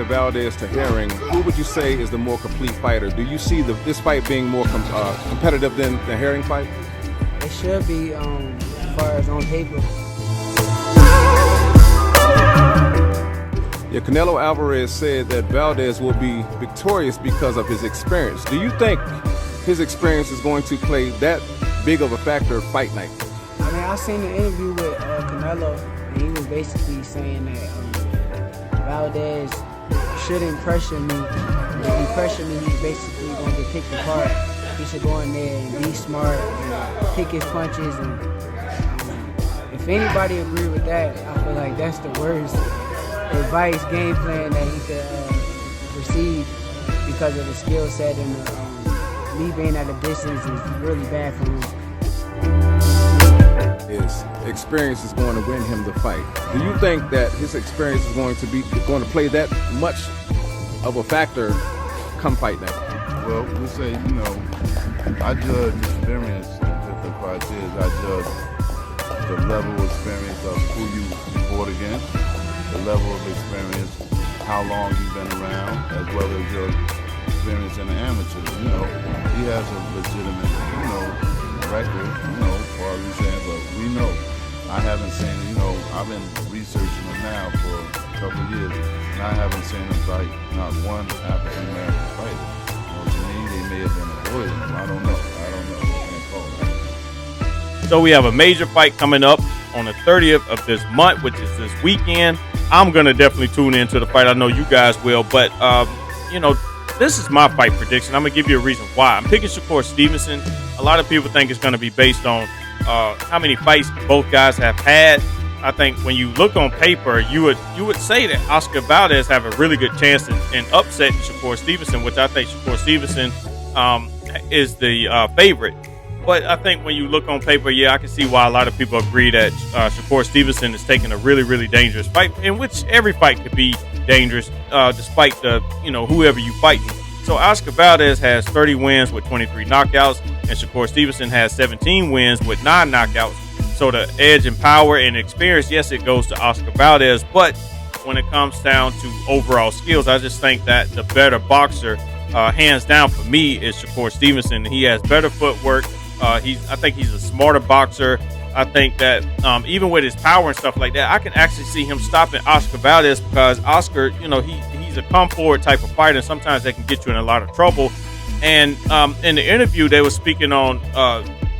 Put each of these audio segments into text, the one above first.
Valdez to Herring, who would you say is the more complete fighter? Do you see this fight being more competitive than the Herring fight? It should be, as far as on paper. Yeah, Canelo Alvarez said that Valdez will be victorious because of his experience. Do you think his experience is going to play that big of a factor fight night? I mean, I seen the interview with Canelo, and he was basically saying that Valdez shouldn't pressure me. If he pressure me, he's basically going to get picked apart. He should go in there and be smart and pick his punches. And if anybody agree with that, I feel like that's the worst advice, game plan that he could receive, because of the skill set, and me being at a distance is really bad for him. His experience is going to win him the fight. Do you think that his experience is going to play that much of a factor come fight night? Well, we'll say, I judge experience in different criteria. I judge the level of experience of who you fought against, the level of experience, how long you've been around, as well as your experience in the amateur. He has a legitimate, record, far as we saying, but we know. I haven't seen, I've been researching him now for a couple of years, and I haven't seen him fight not one African American fighter. To me, they may have been avoiding him. I don't know. I can't call that. So we have a major fight coming up on the 30th of this month, which is this weekend. I'm going to definitely tune into the fight. I know you guys will, but, this is my fight prediction. I'm going to give you a reason why. I'm picking Shakur Stevenson. A lot of people think it's going to be based on how many fights both guys have had. I think when you look on paper, you would say that Oscar Valdez have a really good chance in upsetting Shakur Stevenson, which I think Shakur Stevenson is the favorite. But I think when you look on paper, I can see why a lot of people agree that Shakur Stevenson is taking a really, really dangerous fight, in which every fight could be dangerous, despite the whoever you fighting. So Oscar Valdez has 30 wins with 23 knockouts, and Shakur Stevenson has 17 wins with 9 knockouts. So the edge and power and experience, yes, it goes to Oscar Valdez, but when it comes down to overall skills, I just think that the better boxer, hands down for me, is Shakur Stevenson. He has better footwork. I think he's a smarter boxer. I think that even with his power and stuff like that, I can actually see him stopping Oscar Valdez, because Oscar, he's a come forward type of fighter, and sometimes they can get you in a lot of trouble. And in the interview, they were speaking on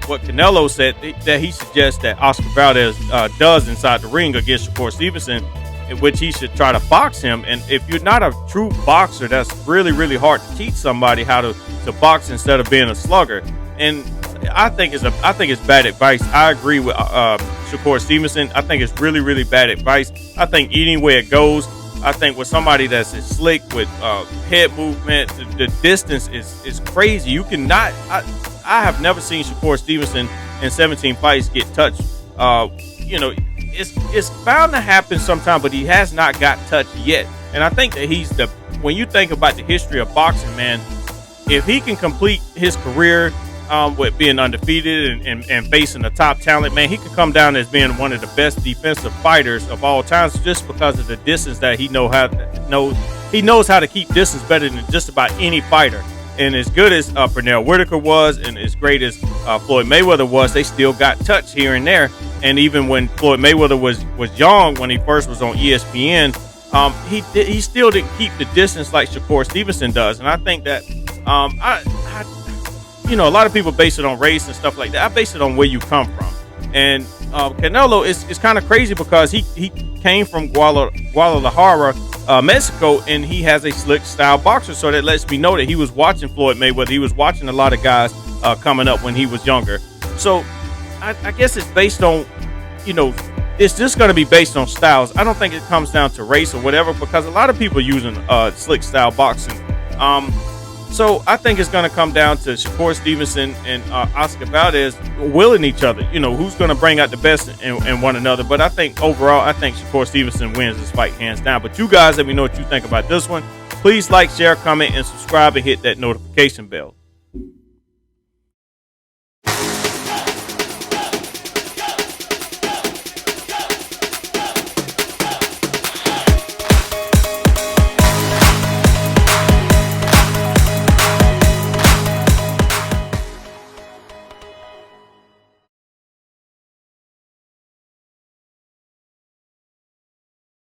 what Canelo said, that he suggests that Oscar Valdez does inside the ring against Shakur Stevenson, in which he should try to box him. And if you're not a true boxer, that's really, really hard to teach somebody how to box instead of being a slugger. And I think it's bad advice. I agree with Shakur Stevenson. I think it's really, really bad advice. I think anywhere it goes, I think with somebody that's as slick with head movement, the distance is crazy. You cannot. I have never seen Shakur Stevenson in 17 fights get touched. It's bound to happen sometime, but he has not got touched yet. And I think that when you think about the history of boxing, man, if he can complete his career with being undefeated and facing the top talent, man, he could come down as being one of the best defensive fighters of all times, just because of the distance that he knows how to keep distance better than just about any fighter. And as good as Pernell Whitaker was, and as great as Floyd Mayweather was, they still got touched here and there. And even when Floyd Mayweather was young, when he first was on ESPN, he still didn't keep the distance like Shakur Stevenson does. And I think that a lot of people base it on race and stuff like that. I base it on where you come from. And Canelo is kind of crazy, because he came from Guadalajara, Mexico, and he has a slick style boxer. So that lets me know that he was watching Floyd Mayweather. He was watching a lot of guys coming up when he was younger. So I guess it's based on, it's just going to be based on styles. I don't think it comes down to race or whatever, because a lot of people using slick style boxing. So I think it's going to come down to Shakur Stevenson and Oscar Valdez willing each other. Who's going to bring out the best in one another. But I think overall, Shakur Stevenson wins this fight hands down. But you guys, let me know what you think about this one. Please like, share, comment, and subscribe, and hit that notification bell.